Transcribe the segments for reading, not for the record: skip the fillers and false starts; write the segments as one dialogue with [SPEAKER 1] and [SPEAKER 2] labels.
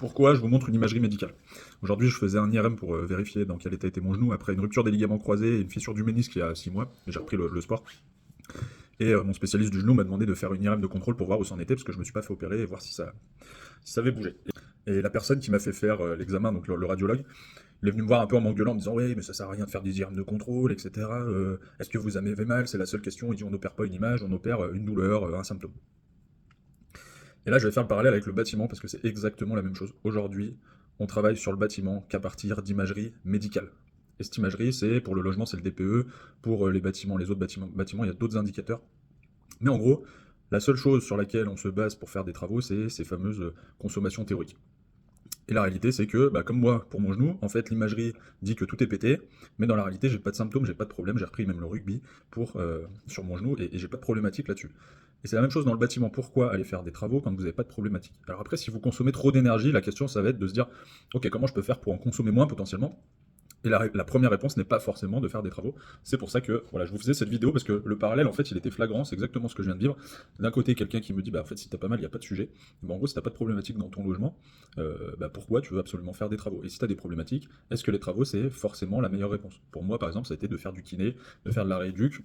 [SPEAKER 1] Pourquoi je vous montre une imagerie médicale? Aujourd'hui, je faisais un IRM pour vérifier dans quel état était mon genou après une rupture des ligaments croisés et une fissure du ménisque il y a 6 mois. Et j'ai repris le sport. Et mon spécialiste du genou m'a demandé de faire une IRM de contrôle pour voir où c'en était, parce que je me suis pas fait opérer et voir si ça avait bougé. Et la personne qui m'a fait faire l'examen, donc le radiologue, il est venu me voir un peu en m'engueulant, en me disant: «Oui, mais ça sert à rien de faire des IRM de contrôle, etc. Est-ce que vous avez mal? C'est la seule question.» Il dit: «On n'opère pas une image, on opère une douleur, un symptôme.» Et là, je vais faire le parallèle avec le bâtiment parce que c'est exactement la même chose. Aujourd'hui, on travaille sur le bâtiment qu'à partir d'imagerie médicale. Et cette imagerie, c'est pour le logement, c'est le DPE, pour les bâtiments, les autres bâtiments, il y a d'autres indicateurs. Mais en gros, la seule chose sur laquelle on se base pour faire des travaux, c'est ces fameuses consommations théoriques. Et la réalité, c'est que, bah, comme moi, pour mon genou, en fait, l'imagerie dit que tout est pété, mais dans la réalité, j'ai pas de symptômes, j'ai pas de problème, j'ai repris même le rugby sur mon genou et j'ai pas de problématique là-dessus. Et c'est la même chose dans le bâtiment. Pourquoi aller faire des travaux quand vous n'avez pas de problématique? Alors après, si vous consommez trop d'énergie, la question, ça va être de se dire, ok, comment je peux faire pour en consommer moins potentiellement? Et la première réponse n'est pas forcément de faire des travaux. C'est pour ça que voilà, je vous faisais cette vidéo parce que le parallèle, en fait, il était flagrant. C'est exactement ce que je viens de vivre. D'un côté, quelqu'un qui me dit, bah, en fait, si t'as pas mal, il n'y a pas de sujet. Bah, en gros, si t'as pas de problématique dans ton logement, bah, pourquoi tu veux absolument faire des travaux? Et si tu as des problématiques, est-ce que les travaux, c'est forcément la meilleure réponse? Pour moi, par exemple, ça a été de faire du kiné, de faire de la rééduque,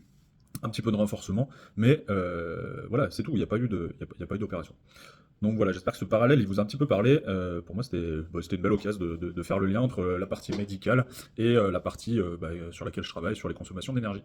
[SPEAKER 1] un petit peu de renforcement, mais voilà, c'est tout. Il n'y a pas eu il y a pas eu d'opération. Donc voilà, j'espère que ce parallèle, il vous a un petit peu parlé. Pour moi, c'était une belle occasion de faire le lien entre la partie médicale et la partie sur laquelle je travaille, sur les consommations d'énergie.